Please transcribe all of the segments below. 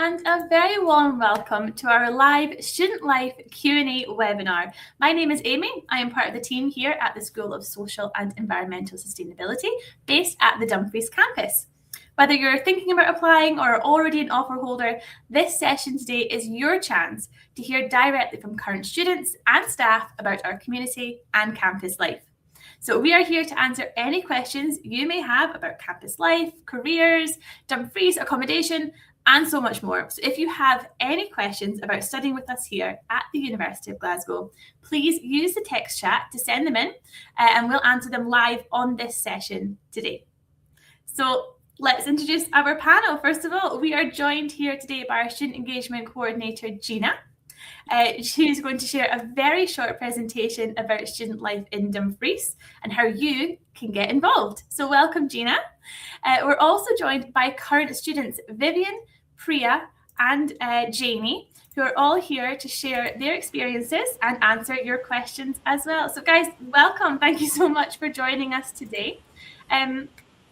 and a very warm welcome to our live Student Life Q&A webinar. My name is Amy. I am part of the team here at the School of Social and Environmental Sustainability, based at the Dumfries campus. Whether you're thinking about applying or are already an offer holder, this session today is your chance to hear directly from current students and staff about our community and campus life. So we are here to answer any questions you may have about campus life, careers, Dumfries accommodation, and so much more. So if you have any questions about studying with us here at the University of Glasgow, please use the text chat to send them in and we'll answer them live on this session today. So let's introduce our panel. First of all, we are joined here today by our Student Engagement Coordinator, Gina. She's going to share a very short presentation about student life in Dumfries and how you can get involved. So welcome, Gina. We're also joined by current students Vivian, Priya and Jamie, who are all here to share their experiences and answer your questions as well. So guys, welcome. Thank you so much for joining us today.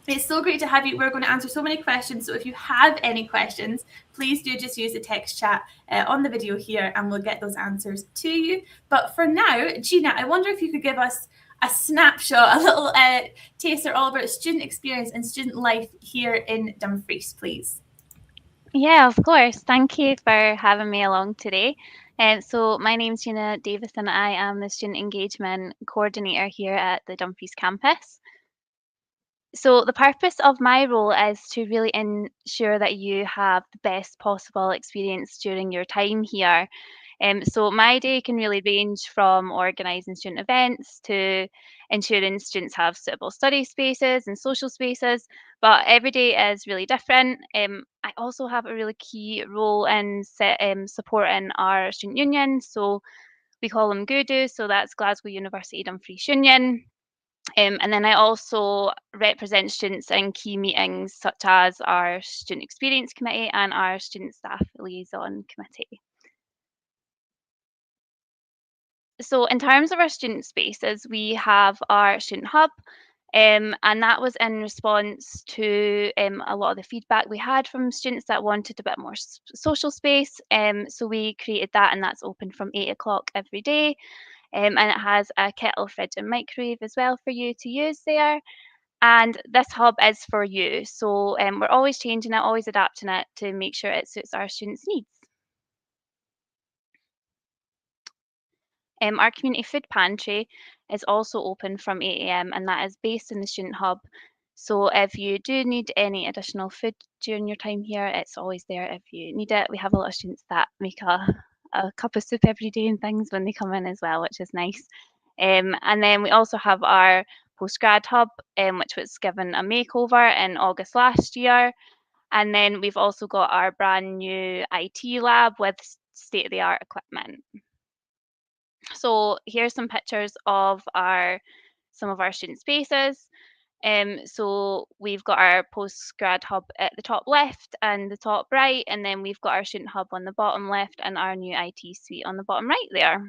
It's so great to have you. We're going to answer so many questions. So if you have any questions, please do just use the text chat on the video here and we'll get those answers to you. But for now, Gina, I wonder if you could give us a snapshot, a little taster all about student experience and student life here in Dumfries, please. Yeah, of course. Thank you for having me along today. So my name's Gina Davis and I am the Student Engagement Coordinator here at the Dumfries campus. So the purpose of my role is to really ensure that you have the best possible experience during your time here. So my day can really range from organising student events to ensuring students have suitable study spaces and social spaces, but every day is really different. I also have a really key role in supporting our student union, so we call them GUDU, so that's Glasgow University Dumfries Union. And then I also represent students in key meetings such as our Student Experience Committee and our Student Staff Liaison Committee. So in terms of our student spaces, we have our student hub, and that was in response to a lot of the feedback we had from students that wanted a bit more social space. So we created that, and that's open from 8 o'clock every day. And it has a kettle, fridge and microwave as well for you to use there. And this hub is for you. So we're always changing it, always adapting it to make sure it suits our students' needs. Our community food pantry is also open from 8 a.m. and that is based in the student hub. So if you do need any additional food during your time here, it's always there if you need it. We have a lot of students that make a cup of soup every day and things when they come in as well, which is nice. And then we also have our postgrad hub, which was given a makeover in August last year. And then we've also got our brand new IT lab with state-of-the-art equipment. So here's some pictures of some of our student spaces. So we've got our postgrad hub at the top left and the top right, and then we've got our student hub on the bottom left and our new IT suite on the bottom right there.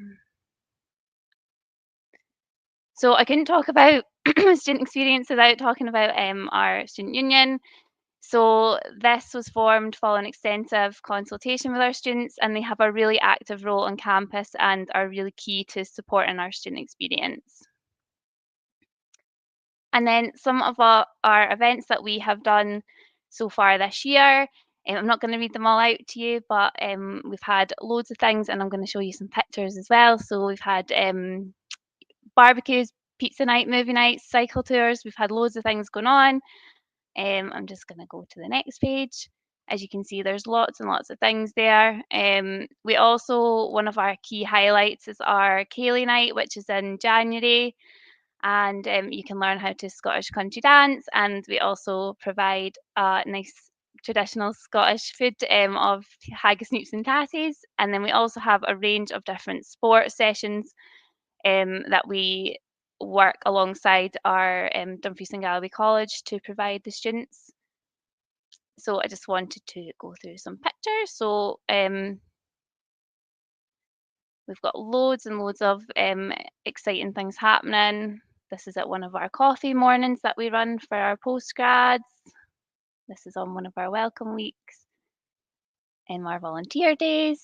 So I couldn't talk about student experience without talking about our student union. So this was formed following extensive consultation with our students, and they have a really active role on campus and are really key to supporting our student experience. And then some of our events that we have done so far this year, I'm not going to read them all out to you, but we've had loads of things, and I'm going to show you some pictures as well. So we've had barbecues, pizza night, movie nights, cycle tours. We've had loads of things going on. I'm just going to go to the next page. As you can see, there's lots and lots of things there. We also, one of our key highlights is our Ceilidh night, which is in January. And you can learn how to Scottish country dance. And we also provide nice traditional Scottish food of haggis, snoops and tatties. And then we also have a range of different sport sessions that we work alongside our Dumfries and Galloway College to provide the students. So I just wanted to go through some pictures. So we've got loads and loads of exciting things happening. This is at one of our coffee mornings that we run for our postgrads. This is on one of our welcome weeks. our volunteer days.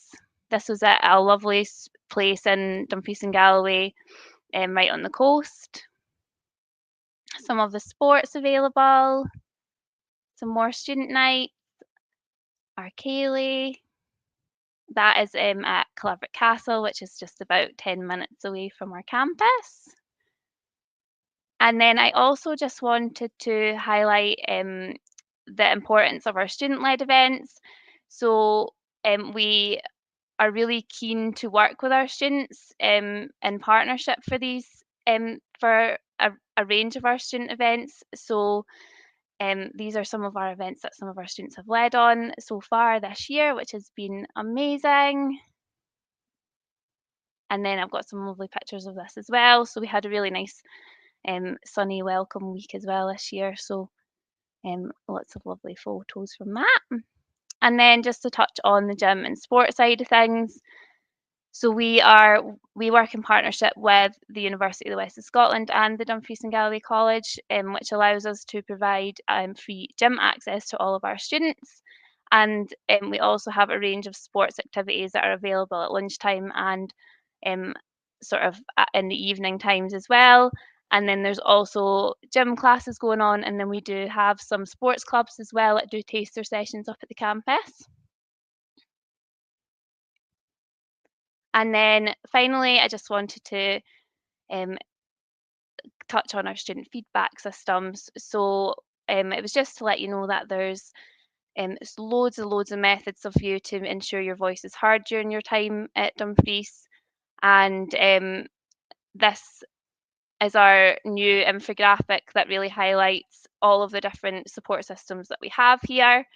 This was at a lovely place in Dumfries and Galloway, right on the coast. Some of the sports available, some more student nights, our Ceilidh. That is at Cleverett Castle, which is just about 10 minutes away from our campus. And then I also just wanted to highlight the importance of our student-led events. So we are really keen to work with our students in partnership for these for a range of our student events. So these are some of our events that some of our students have led on so far this year, which has been amazing. And then I've got some lovely pictures of this as well. So we had a really nice sunny welcome week as well this year. So lots of lovely photos from that. And then just to touch on the gym and sport side of things. So we work in partnership with the University of the West of Scotland and the Dumfries and Galloway College, which allows us to provide free gym access to all of our students. And we also have a range of sports activities that are available at lunchtime and sort of in the evening times as well. And then there's also gym classes going on, and then we do have some sports clubs as well that do taster sessions up at the campus. And then finally, I just wanted to touch on our student feedback systems. So it was just to let you know that there's loads of methods of you to ensure your voice is heard during your time at Dumfries. And this is our new infographic that really highlights all of the different support systems that we have here.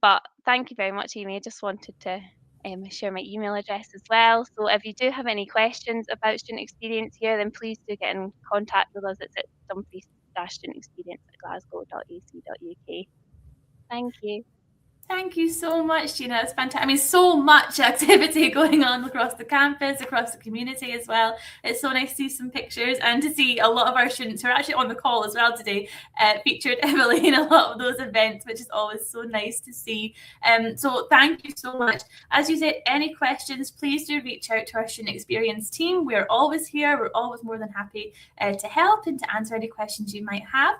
But thank you very much, Amy. I just wanted to share my email address as well. So if you do have any questions about student experience here, then please do get in contact with us. It's at dumfries-studentexperience@glasgow.ac.uk. Thank you. Thank you so much, Gina. It's fantastic. I mean, so much activity going on across the campus, across the community as well. It's so nice to see some pictures and to see a lot of our students who are actually on the call as well today featured heavily in a lot of those events, which is always so nice to see. So thank you so much. As you said, any questions, please do reach out to our student experience team. We're always here. We're always more than happy to help and to answer any questions you might have.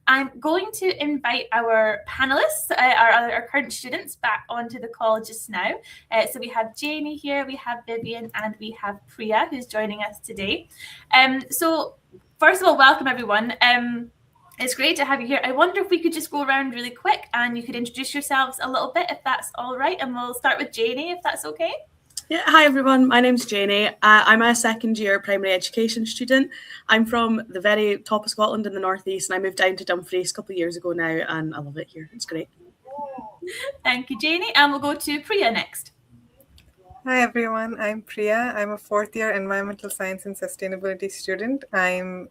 I'm going to invite our panelists, our current students, back onto the call just now. So we have Jamie here, we have Vivian, and we have Priya, who's joining us today. So first of all, welcome everyone. It's great to have you here. I wonder if we could just go around really quick and you could introduce yourselves a little bit, if that's all right. And we'll start with Janie, if that's okay. Yeah, hi everyone, my name's Janie. I'm a second year primary education student. I'm from the very top of Scotland in the northeast, and I moved down to Dumfries a couple of years ago now, and I love it here. It's great. Thank you, Janie. And we'll go to Priya next. Hi everyone, I'm Priya. I'm a fourth year environmental science and sustainability student. I'm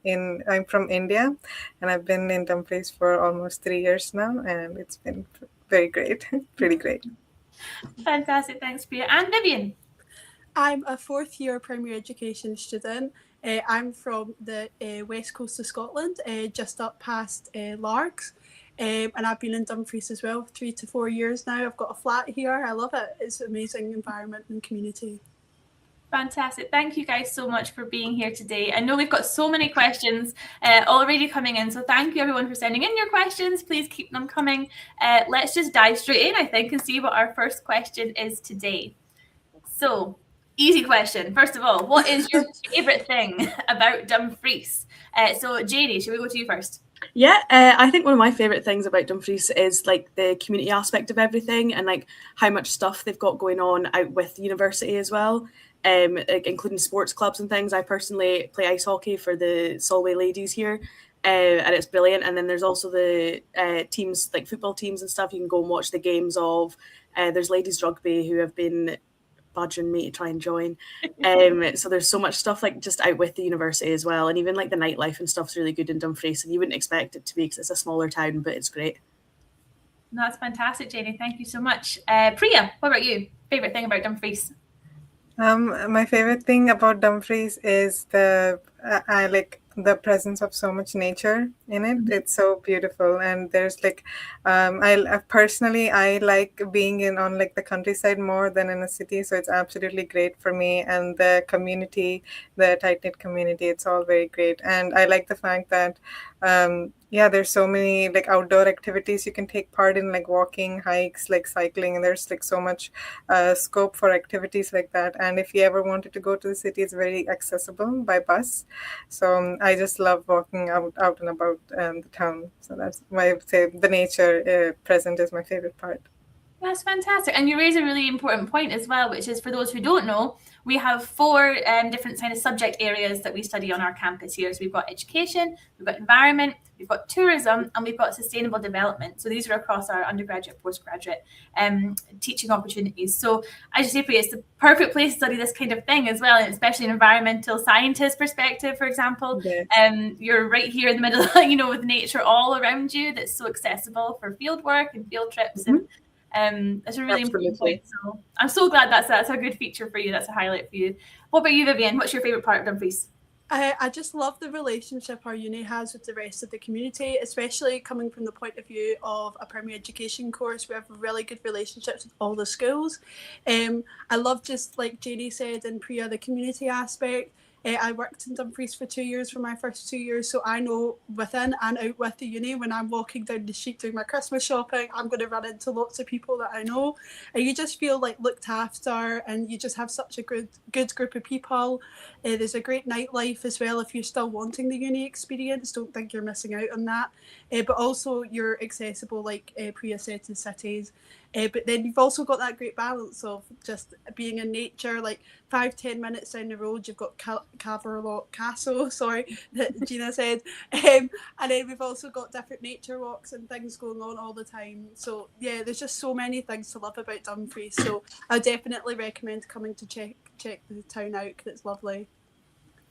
from India, and I've been in Dumfries for almost 3 years now, and it's been very great, pretty great. Fantastic, thanks Priya. And Vivian. I'm a fourth year primary education student. I'm from the west coast of Scotland, just up past Largs. And I've been in Dumfries as well, 3 to 4 years now. I've got a flat here. I love it. It's an amazing environment and community. Fantastic. Thank you guys so much for being here today. I know we've got so many questions already coming in, so thank you everyone for sending in your questions. Please keep them coming. Let's just dive straight in, I think, and see what our first question is today. So, easy question. First of all, what is your favourite thing about Dumfries? So, Janie, should we go to you first? Yeah, I think one of my favourite things about Dumfries is like the community aspect of everything and like how much stuff they've got going on out with the university as well, including sports clubs and things. I personally play ice hockey for the Solway ladies here, and it's brilliant. And then there's also the teams, like football teams and stuff, you can go and watch the games of. There's ladies rugby who have been badgering me to try and join. So there's so much stuff like just out with the university as well, and even like the nightlife and stuff's really good in Dumfries, and you wouldn't expect it to be because it's a smaller town, but it's great. That's fantastic, Janie. Thank you so much. Priya, what about you? Favorite thing about Dumfries? My favorite thing about Dumfries is the presence of so much nature in it. It's so beautiful, and there's like personally I like being in on like the countryside more than in a city, so it's absolutely great for me. And the community, the tight-knit community, it's all very great. And I like the fact that yeah, there's so many like outdoor activities you can take part in, like walking, hikes, like cycling, and there's like so much scope for activities like that. And if you ever wanted to go to the city, it's very accessible by bus. So I just love walking out and about the town. So that's why I would say the nature present is my favorite part. That's fantastic. And you raise a really important point as well, which is for those who don't know, we have 4 different kind of subject areas that we study on our campus here. So we've got education, we've got environment, we've got tourism, and we've got sustainable development. So these are across our undergraduate, postgraduate teaching opportunities. So I just say, Priya, it's the perfect place to study this kind of thing as well, and especially an environmental scientist perspective, for example. Yes. You're right here in the middle, you know, with nature all around you that's so accessible for field work and field trips. And that's a really important point. So I'm so glad that's a good feature for you. That's a highlight for you. What about you, Vivian? What's your favourite part of Dumfries? I just love the relationship our uni has with the rest of the community, especially coming from the point of view of a primary education course. We have really good relationships with all the schools. I love, just like Janie said and Priya, the community aspect. I worked in Dumfries for 2 years for my first 2 years, so I know within and out with the uni, when I'm walking down the street doing my Christmas shopping, I'm going to run into lots of people that I know, and you just feel like looked after, and you just have such a good group of people. There's a great nightlife as well. If you're still wanting the uni experience, don't think you're missing out on that. But also you're accessible, like Priya said, to cities. But then you've also got that great balance of just being in nature. Like 5-10 minutes down the road, you've got Caverlock Castle, that Gina said. And then we've also got different nature walks and things going on all the time. So yeah, there's just so many things to love about Dumfries. So I definitely recommend coming to check the town out, because it's lovely.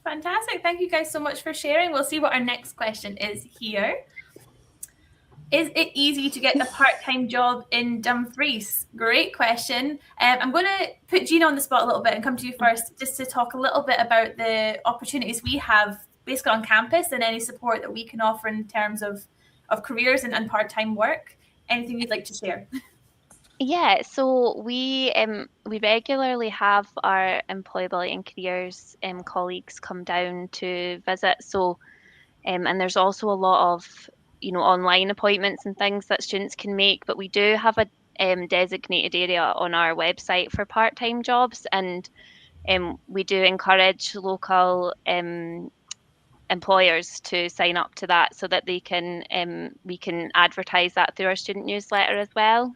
Fantastic. Thank you guys so much for sharing. We'll see what our next question is here. Is it easy to get a part-time job in Dumfries? Great question. I'm going to put Gina on the spot a little bit and come to you first, just to talk a little bit about the opportunities we have basically on campus and any support that we can offer in terms of careers and part-time work. Anything you'd like to share? Yeah, so we regularly have our employability and careers colleagues come down to visit. So and there's also a lot of online appointments and things that students can make, but we do have a designated area on our website for part-time jobs, and we do encourage local employers to sign up to that, so that they can we can advertise that through our student newsletter as well.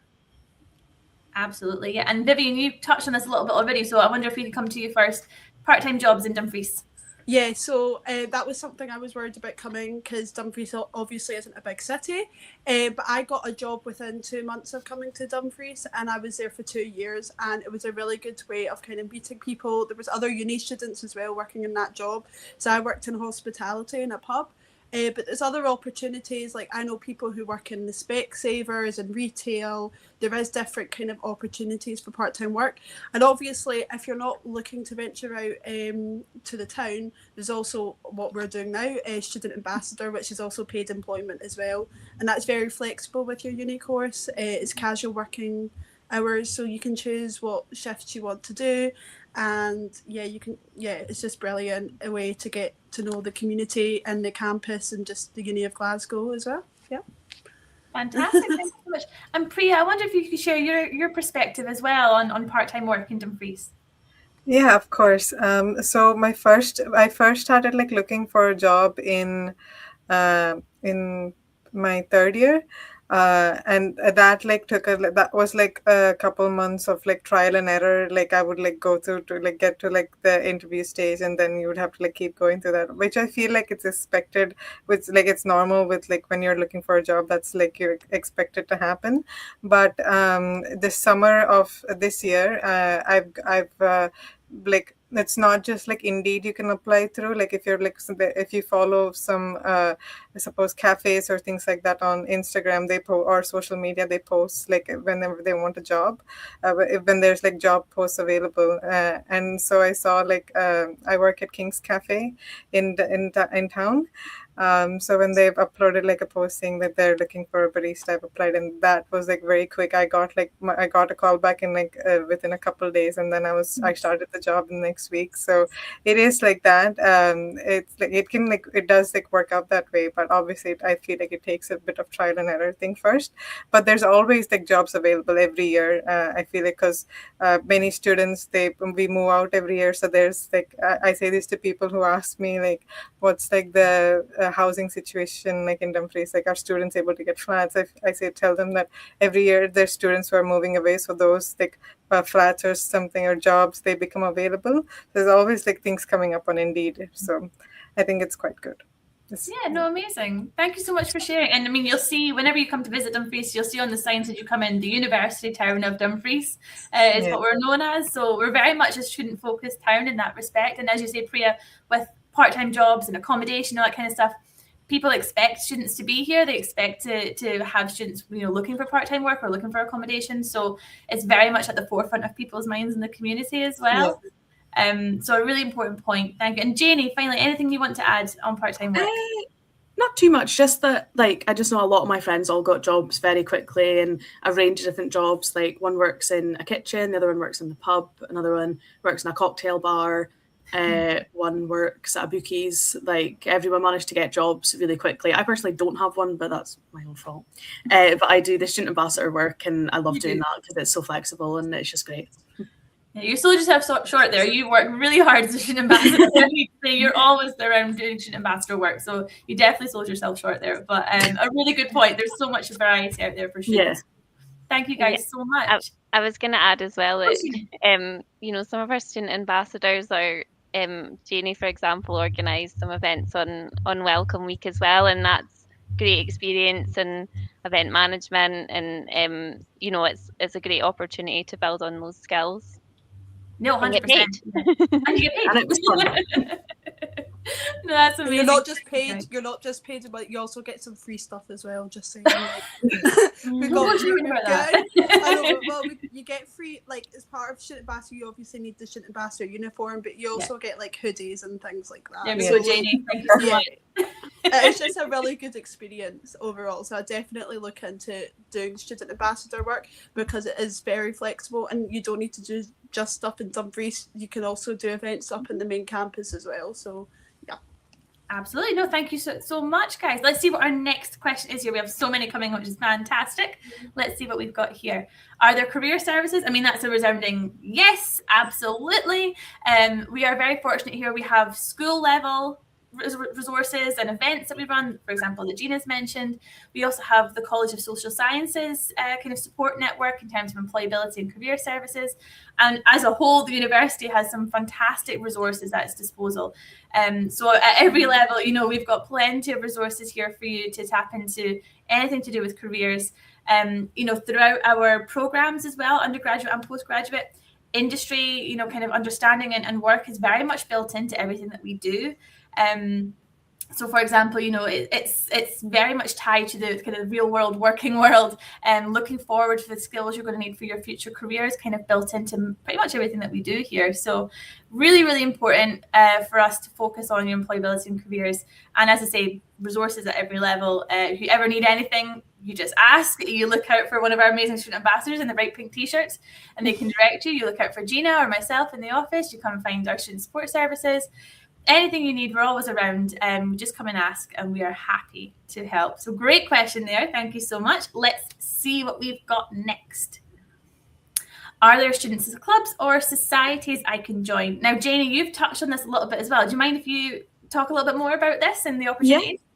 Absolutely, yeah. And Vivian, you touched on this a little bit already, so I wonder if we could come to you first. Part-time jobs in Dumfries. Yeah, so that was something I was worried about coming, because Dumfries obviously isn't a big city. But I got a job within 2 months of coming to Dumfries, and I was there for 2 years, and it was a really good way of kind of meeting people. There was other uni students as well working in that job. So I worked in hospitality in a pub. But there's other opportunities, like I know people who work in the Specsavers and retail. There is different kind of opportunities for part-time work. And obviously, if you're not looking to venture out to the town, there's also what we're doing now, Student Ambassador, which is also paid employment as well. And that's very flexible with your uni course. It's casual working hours, so you can choose what shifts you want to do. And it's just brilliant, a way to get to know the community and the campus and just the Uni of Glasgow as well. Yeah. Fantastic. Thank you so much. And Priya, I wonder if you could share your perspective as well on part-time work in Dumfries. Yeah, of course. So I first started like looking for a job in my third year. And that like that was like a couple months of like trial and error. Like I would like go through to like get to like the interview stage, and then you would have to like keep going through that, which I feel like it's expected, with like it's normal with like when you're looking for a job, that's like you're expected to happen. But this summer of this year, I've like it's not just like Indeed you can apply through. Like if you're like, if you follow some I suppose cafes or things like that on Instagram, or social media, they post like whenever they want a job, when there's like job posts available. And so I saw like I work at King's Cafe in town. So when they've uploaded like a post saying that they're looking for a barista, I've applied, and that was like very quick. I got a call back in like within a couple of days, and then I started the job the next week. So it is like that. It's like it does like work out that way, but obviously I feel like it takes a bit of trial and error thing first. But there's always like jobs available every year. I feel like because many students we move out every year, so there's like I say this to people who ask me like, what's like the housing situation like in Dumfries, like are students able to get flats? Tell them that every year there's students who are moving away, so those like flats or something or jobs, they become available. There's always like things coming up on Indeed, so I think it's quite good. Yeah, no, amazing. Thank you so much for sharing. And I mean, you'll see whenever you come to visit Dumfries, you'll see on the signs as you come in, the University Town of Dumfries is what we're known as. So we're very much a student-focused town in that respect. And as you say, Priya, with part-time jobs and accommodation, all that kind of stuff, people expect students to be here. They expect to have students, looking for part-time work or looking for accommodation. So it's very much at the forefront of people's minds in the community as well. Yeah. So a really important point. Thank you. And Janie, finally, anything you want to add on part-time work? Not too much, just that like I just know a lot of my friends all got jobs very quickly and a range of different jobs. Like one works in a kitchen, the other one works in the pub, another one works in a cocktail bar, one works at a bookies. Like everyone managed to get jobs really quickly. I personally don't have one, but that's my own fault. But I do the student ambassador work, and I love doing that because it's so flexible and it's just great. Yeah, you sold yourself short there. You work really hard as a student ambassador. You're always around doing student ambassador work, so you definitely sold yourself short there. But a really good point. There's so much variety out there for students. Yeah. Thank you guys so much. I was going to add as well that some of our student ambassadors are Janie, for example, organised some events on Welcome Week as well, and that's great experience and event management, and it's a great opportunity to build on those skills. No, 100%. And you get paid. And it's fun. No, that's amazing. You're not just paid, but you also get some free stuff as well. Just saying. You get free, like as part of student ambassador. You obviously need the student ambassador uniform, but you also get like hoodies and things like that. Yeah, so Janie, thank you so much. It's just a really good experience overall. So I definitely look into doing student ambassador work because it is very flexible, and you don't need to do just stuff in Dumfries. You can also do events up in the main campus as well. So yeah. Absolutely. No, thank you so much, guys. Let's see what our next question is here. We have so many coming, which is fantastic. Let's see what we've got here. Are there career services? I mean, that's a resounding yes, absolutely. We are very fortunate here. We have school level resources and events that we run, for example, that Gina's mentioned. We also have the College of Social Sciences kind of support network in terms of employability and career services. And as a whole, the university has some fantastic resources at its disposal. So at every level, we've got plenty of resources here for you to tap into anything to do with careers. Throughout our programs as well, undergraduate and postgraduate, industry, kind of understanding and work is very much built into everything that we do. So for example, it's very much tied to the kind of real world working world, and looking forward to the skills you're going to need for your future careers kind of built into pretty much everything that we do here. So really, really important for us to focus on your employability and careers. And as I say, resources at every level. If you ever need anything, you just ask. You look out for one of our amazing student ambassadors in the bright pink t-shirts, and they can direct you. You look out for Gina or myself in the office. You come and find our student support services. Anything you need, we're always around. Just come and ask, and we are happy to help. So great question there. Thank you so much. Let's see what we've got next. Are there students' clubs or societies I can join? Now, Janie, you've touched on this a little bit as well. Do you mind if you talk a little bit more about this and the opportunities? Yeah.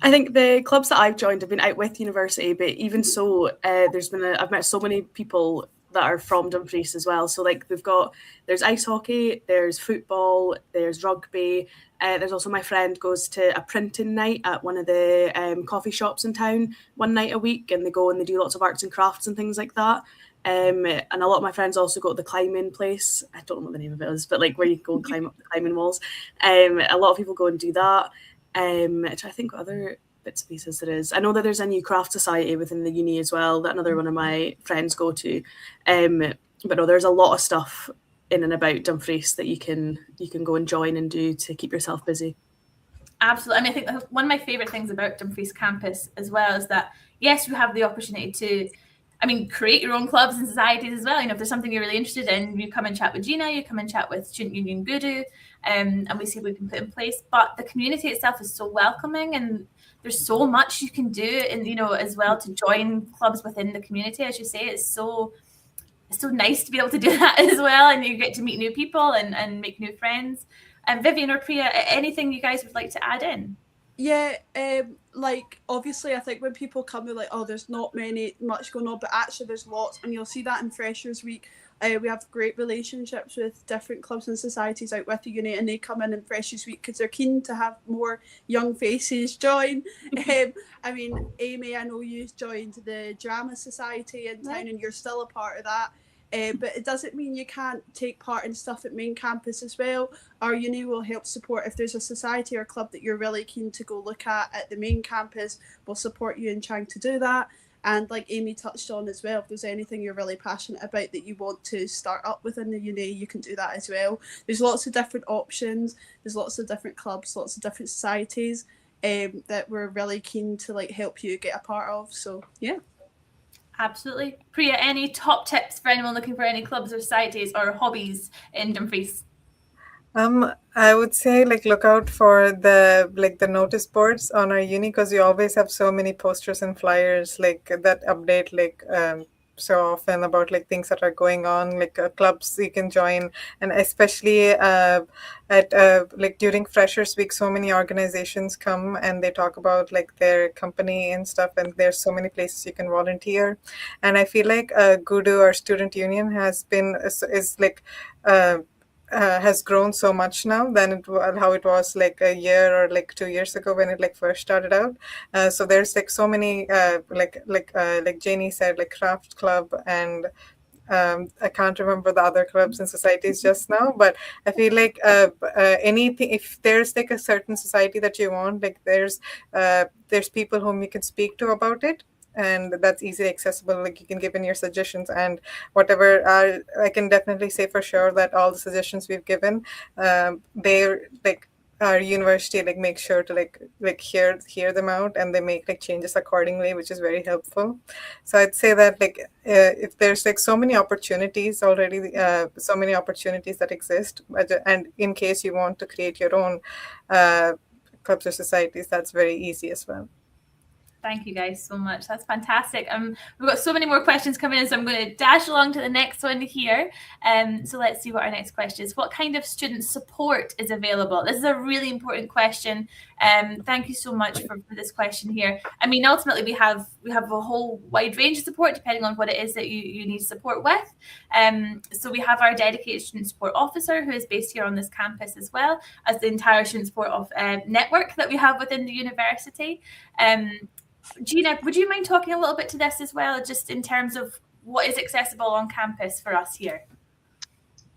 I think the clubs that I've joined have been out with university, but even so, I've met so many people that are from Dumfries as well. So like there's ice hockey, there's football, there's rugby, There's also my friend goes to a printing night at one of the coffee shops in town one night a week, and they go and they do lots of arts and crafts and things like that. And a lot of my friends also go to the climbing place. I don't know what the name of it is, but like where you go and climb up the climbing walls. A lot of people go and do that. I think what other bits and pieces there is. I know that there's a new craft society within the uni as well that another one of my friends go to. But no, there's a lot of stuff in and about Dumfries that you can go and join and do to keep yourself busy. Absolutely. I mean, I think one of my favourite things about Dumfries campus as well is that, yes, you have the opportunity to, create your own clubs and societies as well. You know, if there's something you're really interested in, you come and chat with Gina, you come and chat with Student Union Guru, and we see what we can put in place. But the community itself is so welcoming, and there's so much you can do, and as well to join clubs within the community. As you say, it's so nice to be able to do that as well, and you get to meet new people and make new friends. And Vivian or Priya, anything you guys would like to add in? Yeah, like obviously I think when people come, they're like, oh, there's not much going on, but actually there's lots, and you'll see that in Freshers Week. We have great relationships with different clubs and societies out with the uni, and they come in Freshers Week because they're keen to have more young faces join. Amy, I know you joined the Drama Society in town, and you're still a part of that. But it doesn't mean you can't take part in stuff at main campus as well. Our uni will help support if there's a society or club that you're really keen to go look at the main campus. We'll support you in trying to do that. And like Amy touched on as well, if there's anything you're really passionate about that you want to start up within the uni, you can do that as well. There's lots of different options. There's lots of different clubs, lots of different societies that we're really keen to help you get a part of. So yeah. Absolutely. Priya, any top tips for anyone looking for any clubs or societies or hobbies in Dumfries? I would say look out for the notice boards on our uni, because we always have so many posters and flyers that update so often about things that are going on, clubs you can join. And especially at during Freshers Week, so many organizations come and they talk about their company and stuff, and there's so many places you can volunteer. And I feel like Gudu, our student union, has grown so much now than how it was a year or 2 years ago when it first started out. So there's so many like Janie said, craft club, and I can't remember the other clubs and societies just now, but I feel anything, if there's a certain society that you want, there's people whom you can speak to about it, and that's easily accessible. You can give in your suggestions and whatever. I can definitely say for sure that all the suggestions we've given, they're our university makes sure to hear them out, and they make changes accordingly, which is very helpful. So I'd say that if there's so many opportunities already, so many opportunities that exist, and in case you want to create your own clubs or societies, that's very easy as well. Thank you guys so much. That's fantastic. We've got so many more questions coming in, so I'm going to dash along to the next one here. So let's see what our next question is. What kind of student support is available? This is a really important question. Thank you so much for this question here. Ultimately, we have a whole wide range of support depending on what it is that you need support with. So we have our dedicated student support officer, who is based here on this campus, as well as the entire student support network that we have within the university. Gina, would you mind talking a little bit to this as well, just in terms of what is accessible on campus for us here?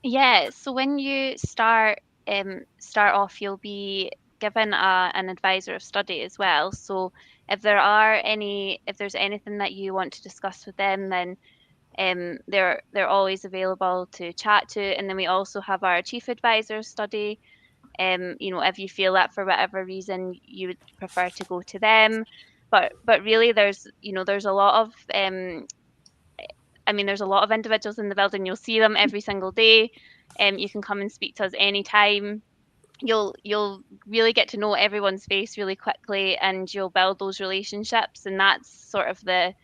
Yeah, so when you start off, you'll be given an advisor of study as well. So if there's anything that you want to discuss with them, then they're always available to chat to. And then we also have our chief advisor of study. If you feel that for whatever reason you would prefer to go to them. But really, there's a lot of there's a lot of individuals in the building. You'll see them every single day. You can come and speak to us anytime. You'll really get to know everyone's face really quickly, and you'll build those relationships. And that's sort of the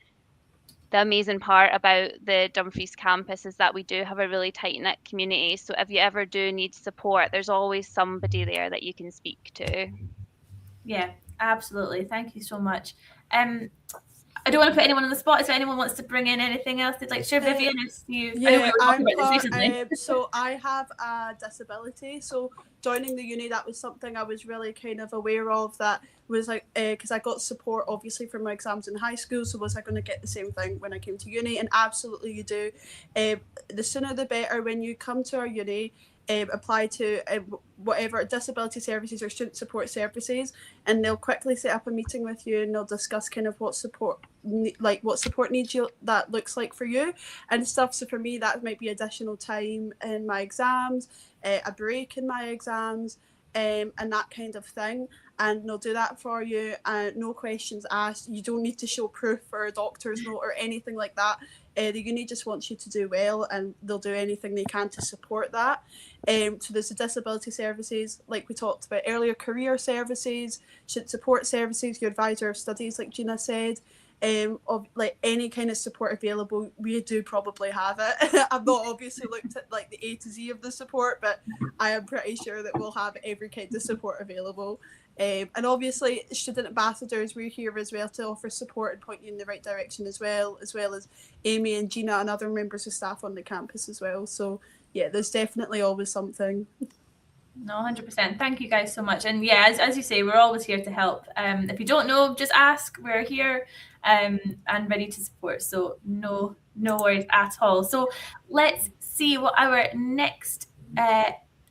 amazing part about the Dumfries campus, is that we do have a really tight-knit community. So if you ever do need support, there's always somebody there that you can speak to. Yeah, absolutely. Thank you so much. I don't want to put anyone on the spot. If anyone wants to bring in anything else they'd like to share, Vivian, so I have a disability. So joining the uni, that was something I was really kind of aware of. That was like because I got support obviously for my exams in high school. So was I going to get the same thing when I came to uni? And absolutely, you do. The sooner the better. When you come to our uni, apply to whatever disability services or student support services, and they'll quickly set up a meeting with you, and they'll discuss kind of what support needs you that looks like for you and stuff. So for me, that might be additional time in my exams, a break in my exams, and that kind of thing. And they'll do that for you, and no questions asked. You don't need to show proof or a doctor's note or anything like that. The uni just wants you to do well, and they'll do anything they can to support that. So there's the disability services, like we talked about earlier, career services, student support services, your advisor of studies, like Gina said. Of like any kind of support available, we do probably have it. I've not obviously looked at like the A to Z of the support, but I am pretty sure that we'll have every kind of support available. And obviously student ambassadors, we're here as well to offer support and point you in the right direction as well as Amy and Gina and other members of staff on the campus as well. So yeah, there's definitely always something. No, 100%. Thank you guys so much. And yeah, as you say, we're always here to help. If you don't know, just ask. We're here and ready to support. So no worries at all. So let's see what our next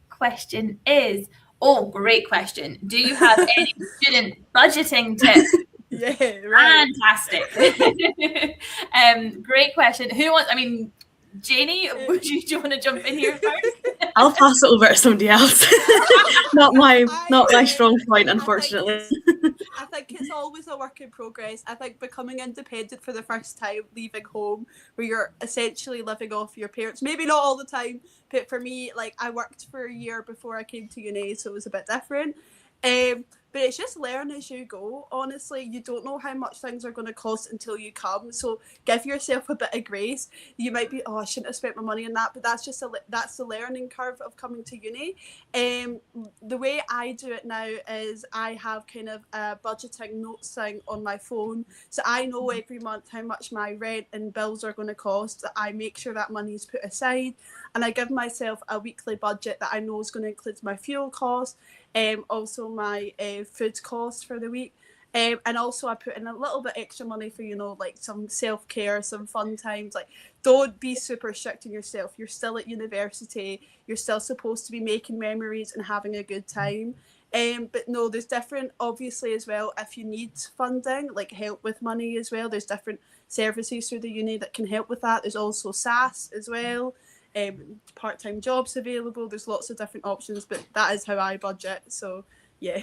question is. Oh, great question. Do you have any student budgeting tips? Yeah, right. Fantastic. Great question. Who wants, Janie, do you want to jump in here first? I'll pass it over to somebody else. not my strong point, unfortunately. I think it's always a work in progress. I think becoming independent for the first time, leaving home, where you're essentially living off your parents, maybe not all the time, but for me, like I worked for a year before I came to uni, so it was a bit different. But it's just learn as you go. Honestly, you don't know how much things are going to cost until you come. So give yourself a bit of grace. You might be, I shouldn't have spent my money on that, but that's the learning curve of coming to uni. The way I do it now is I have kind of a budgeting notes thing on my phone. So I know every month how much my rent and bills are going to cost. I make sure that money is put aside, and I give myself a weekly budget that I know is going to include my fuel costs, also my food costs for the week, and also I put in a little bit extra money for like some self-care, some fun times. Like, don't be super strict on yourself. You're still at university, you're still supposed to be making memories and having a good time. But no, there's different, obviously, as well, if you need funding, like help with money as well, there's different services through the uni that can help with that. There's also SAS as well. Part-time jobs available. There's lots of different options, but that is how I budget. So yeah,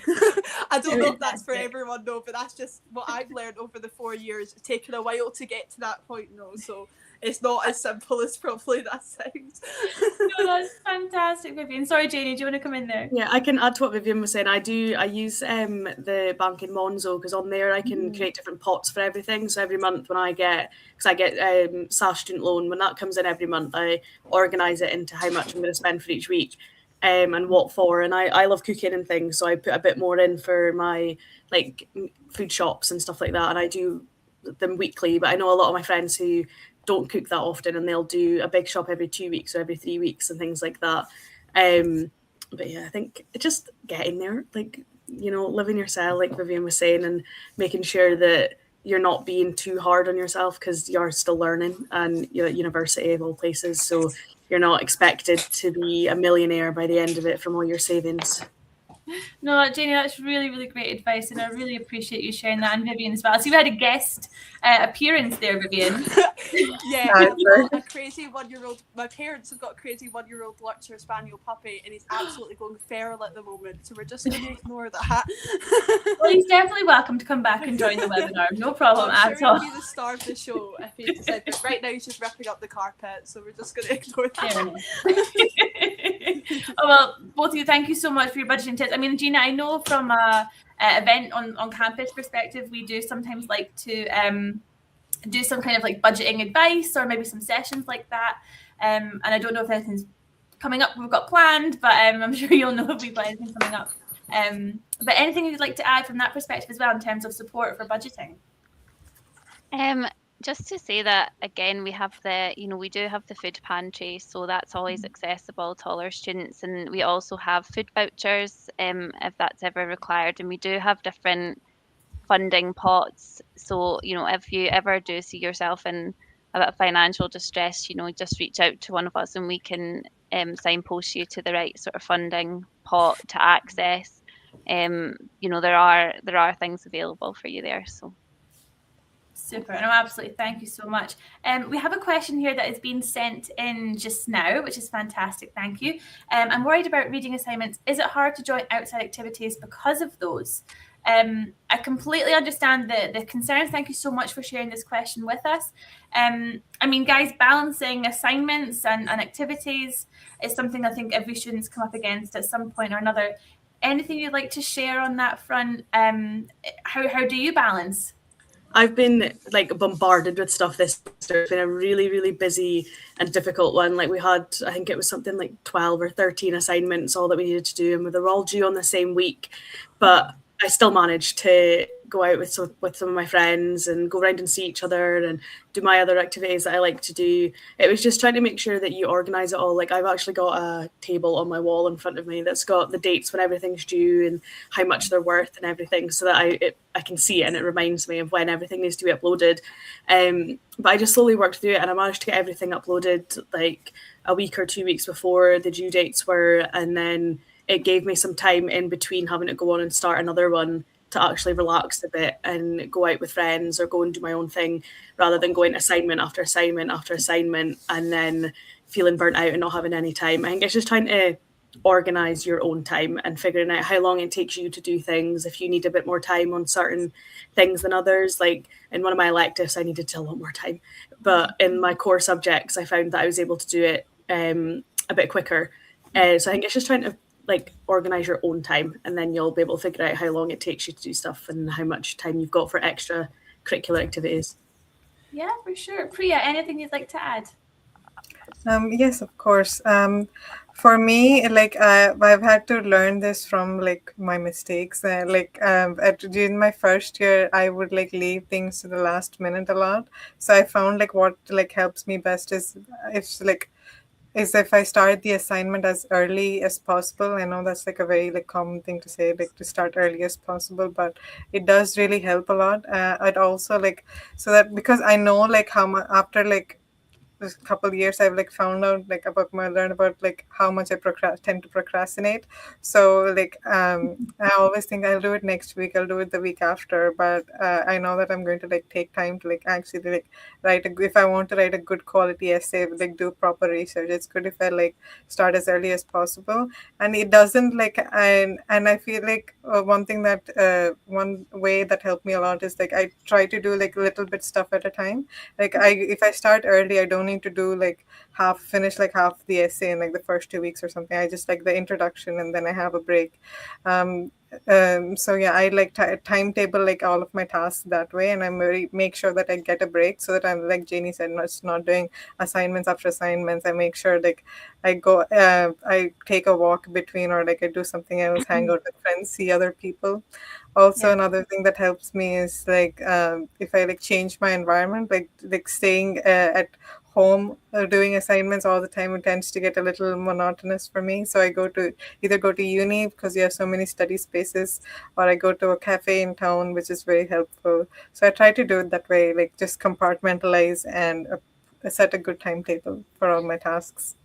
I don't know if that's for everyone, though, but that's just what I've learned over the 4 years. It's taken a while to get to that point, so it's not as simple as probably that sounds. No, that's fantastic, Vivian. Sorry, Janie, do you want to come in there? Yeah, I can add to what Vivian was saying. I use the bank in Monzo, because on there I can create different pots for everything. So every month when I get SAS student loan, when that comes in every month, I organise it into how much I'm going to spend for each week. And what for. And I love cooking and things, so I put a bit more in for my like food shops and stuff like that, and I do them weekly. But I know a lot of my friends who don't cook that often, and they'll do a big shop every 2 weeks or every 3 weeks and things like that. But yeah, I think just getting there, like, living your cell, like Vivian was saying, and making sure that you're not being too hard on yourself, because you're still learning, and you're at university of all places, so you're not expected to be a millionaire by the end of it from all your savings. No, Janie, that's really, really great advice, and I really appreciate you sharing that, and Vivian as well. So we had a guest appearance there, Vivian. Yeah, I've got a crazy 1-year-old. My parents have got a crazy 1-year-old Yorkshire Spaniel puppy, and he's absolutely going feral at the moment, so we're just going to ignore that. Well, he's definitely welcome to come back and join the webinar. No problem at all. He'll be the star of the show if he decides. But right now he's just ripping up the carpet, so we're just going to ignore that. Oh, well, both of you, thank you so much for your budgeting tips. Gina, I know from an event on campus perspective, we do sometimes like to do some kind of like budgeting advice, or maybe some sessions like that. And I don't know if anything's coming up we've got planned, but I'm sure you'll know if we've got anything coming up. But anything you'd like to add from that perspective as well in terms of support for budgeting? Just to say that again, we have we do have the food pantry, so that's always accessible to all our students, and we also have food vouchers, if that's ever required, and we do have different funding pots. So, if you ever do see yourself in a bit of financial distress, just reach out to one of us and we can signpost you to the right sort of funding pot to access. There are things available for you there. So. Super. No, absolutely. Thank you so much. We have a question here that is being sent in just now, which is fantastic. Thank you. I'm worried about reading assignments. Is it hard to join outside activities because of those? I completely understand the concerns. Thank you so much for sharing this question with us. I mean, guys, balancing assignments and activities is something I think every student's come up against at some point or another. Anything you'd like to share on that front? How do you balance? I've been like bombarded with stuff this semester. It's been a really, really busy and difficult one. Like we had, I think it was something like 12 or 13 assignments, all that we needed to do, and they were all due on the same week. But I still managed to go out with some of my friends and go around and see each other and do my other activities that I like to do. It was just trying to make sure that you organise it all. Like I've actually got a table on my wall in front of me that's got the dates when everything's due and how much they're worth and everything, so that I can see it and it reminds me of when everything needs to be uploaded. But I just slowly worked through it and I managed to get everything uploaded like a week or 2 weeks before the due dates were, and then it gave me some time in between having to go on and start another one to actually relax a bit and go out with friends or go and do my own thing, rather than going assignment after assignment after assignment and then feeling burnt out and not having any time. I think it's just trying to organize your own time and figuring out how long it takes you to do things. If you need a bit more time on certain things than others, like in one of my electives I needed a lot more time, but in my core subjects I found that I was able to do it a bit quicker. So I think it's just trying to like organize your own time, and then you'll be able to figure out how long it takes you to do stuff and how much time you've got for extra curricular activities. Yeah, for sure. Priya, anything you'd like to add? Yes, of course. For me, like I've had to learn this from like my mistakes. During my first year, I would like leave things to the last minute a lot. So I found like what like helps me best is if I start the assignment as early as possible. I know that's like a very like common thing to say, like to start early as possible, but it does really help a lot. I'd also like so that because I know like how much after like this couple of years I've like found out like learn about like how much I tend to procrastinate. So like I always think I'll do it next week, I'll do it the week after, but I know that I'm going to like take time to like actually like if I want to write a good quality essay, like do proper research, it's good if I like start as early as possible. And it doesn't like and I feel like one thing that one way that helped me a lot is like I try to do like a little bit stuff at a time. Like if I start early, I don't need to do like finish like half the essay in like the first 2 weeks or something. I just like the introduction and then I have a break. So yeah, I like timetable like all of my tasks that way, and I'm very make sure that I get a break so that I'm like Janie said, not doing assignments after assignments. I make sure like I take a walk between, or like I do something else, hang out with friends, see other people. Also, another thing that helps me is like if I like change my environment, like staying at home doing assignments all the time, it tends to get a little monotonous for me. So I either go to uni because you have so many study spaces, or I go to a cafe in town, which is very helpful. So I try to do it that way, like just compartmentalize and set a good timetable for all my tasks.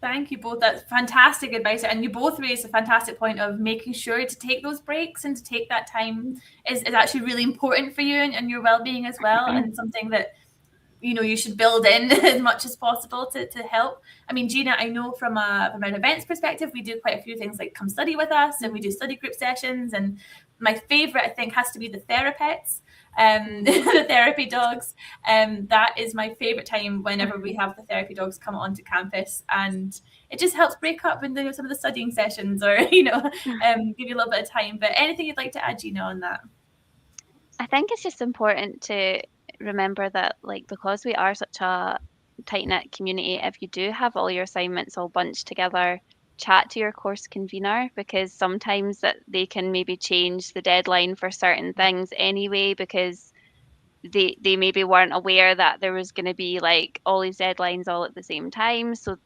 Thank you both. That's fantastic advice. And you both raised a fantastic point of making sure to take those breaks and to take that time is actually really important for you and your well-being as well, and something that you should build in as much as possible to help. I mean, Gina, I know from an events perspective, we do quite a few things like come study with us, and we do study group sessions. And my favorite, I think, has to be the Therapets, the therapy dogs. That is my favorite time whenever we have the therapy dogs come onto campus, and it just helps break up and do some of the studying sessions, or give you a little bit of time. But anything you'd like to add, Gina, on that? I think it's just important to remember that, like, because we are such a tight-knit community, if you do have all your assignments all bunched together, chat to your course convener, because sometimes that they can maybe change the deadline for certain things anyway, because they maybe weren't aware that there was going to be like all these deadlines all at the same time. So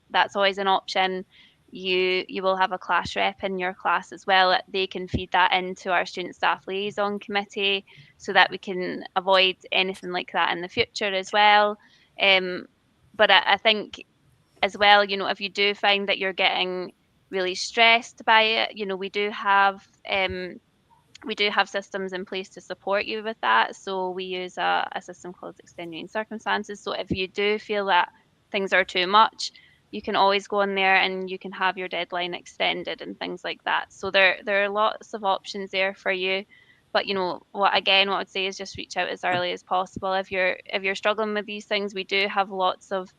that's always an option. You will have a class rep in your class as well. They can feed that into our student staff liaison committee so that we can avoid anything like that in the future as well. But I think as well, if you do find that you're getting really stressed by it, we do have systems in place to support you with that. So we use a system called extenuating circumstances. So if you do feel that things are too much, you can always go in there and you can have your deadline extended and things like that. So there are lots of options there for you. But what I would say is just reach out as early as possible. If you're struggling with these things, we do have lots of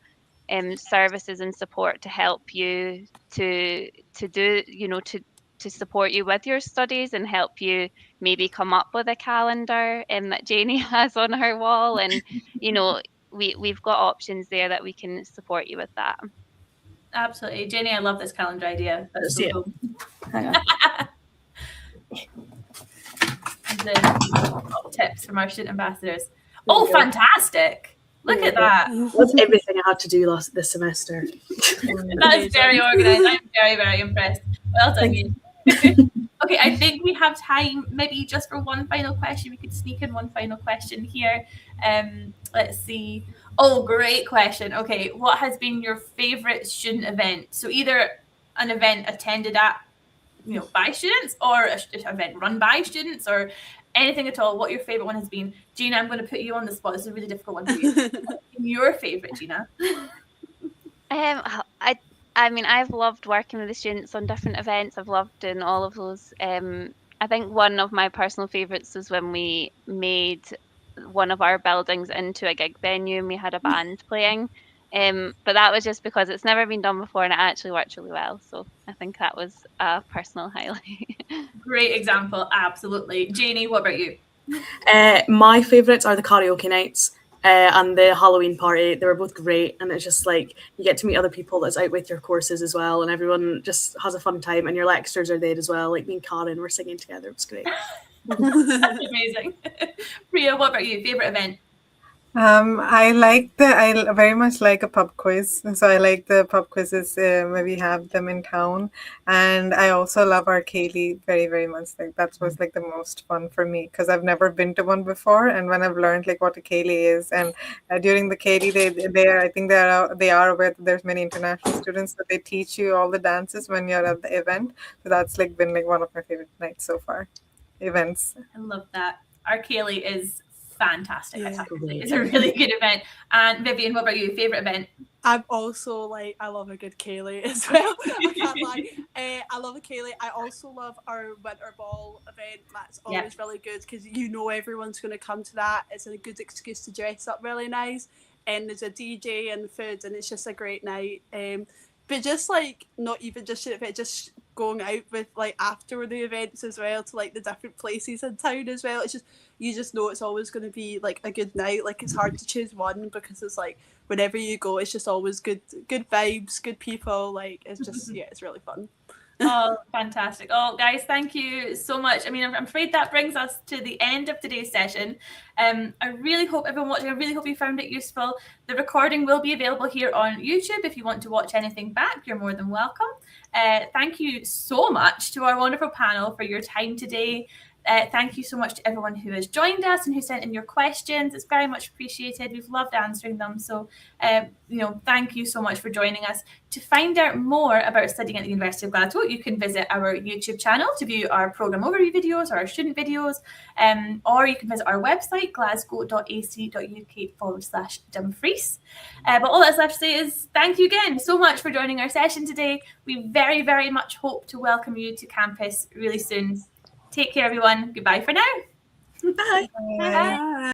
services and support to help you to do to support you with your studies and help you maybe come up with a calendar that Janie has on her wall, and we've got options there that we can support you with that. Absolutely, Jenny, I love this calendar idea. That's so cool. Hang on. The tips from our student ambassadors. Oh, fantastic! Look at that. That's everything I had to do this semester. That is very organised. I'm very, very impressed. Well done, you. Okay, I think we have time maybe just for one final question. We could sneak in one final question here. Let's see. Oh, great question. Okay, what has been your favourite student event? So either an event attended at, by students, or an event run by students, or anything at all. What your favourite one has been. Gina, I'm going to put you on the spot. This is a really difficult one for you. What's been your favourite, Gina? I mean, I've loved working with the students on different events. I've loved doing all of those. I think one of my personal favourites was when we made one of our buildings into a gig venue and we had a band playing. But that was just because it's never been done before and it actually worked really well. So I think that was a personal highlight. Great example, absolutely. Janie, what about you? My favourites are the karaoke nights. And the Halloween party. They were both great, and it's just like you get to meet other people that's out with your courses as well, and everyone just has a fun time, and your lecturers are there as well. Like me and Karen were singing together. It was great. That's amazing. Priya, what about you? Favourite event? I very much like a pub quiz. So I like the pub quizzes when we have them in town. And I also love our Kaylee very, very much. Like that was like the most fun for me because I've never been to one before. And when I've learned like what a Kaylee is, and during the Kaylee, I think they are aware that there's many international students, so they teach you all the dances when you're at the event. So that's like been like one of my favorite nights so far. Events. I love that. Our Kaylee is fantastic. Yeah. I think it's a really good event. And Vivian, what about you? Favourite event? I'm also I love a good Kaylee as well. I can't lie. I love a Kaylee. I also love our winter ball event. That's always really good because everyone's going to come to that. It's a good excuse to dress up really nice, and there's a DJ and food, and it's just a great night. But just not even just but just going out with after the events as well to the different places in town as well. It's just you just know it's always going to be a good night. It's hard to choose one because it's whenever you go, it's just always good vibes, good people. It's just it's really fun. Oh, fantastic. Oh, guys, thank you so much. I mean, I'm afraid that brings us to the end of today's session. I really hope everyone watching, I really hope you found it useful. The recording will be available here on YouTube. If you want to watch anything back, you're more than welcome. Thank you so much to our wonderful panel for your time today. Thank you so much to everyone who has joined us and who sent in your questions. It's very much appreciated. We've loved answering them. So, thank you so much for joining us. To find out more about studying at the University of Glasgow, you can visit our YouTube channel to view our programme overview videos or our student videos, or you can visit our website, glasgow.ac.uk/Dumfries. But all that's left to say is thank you again so much for joining our session today. We very, very much hope to welcome you to campus really soon. Take care, everyone. Goodbye for now. Bye. Bye.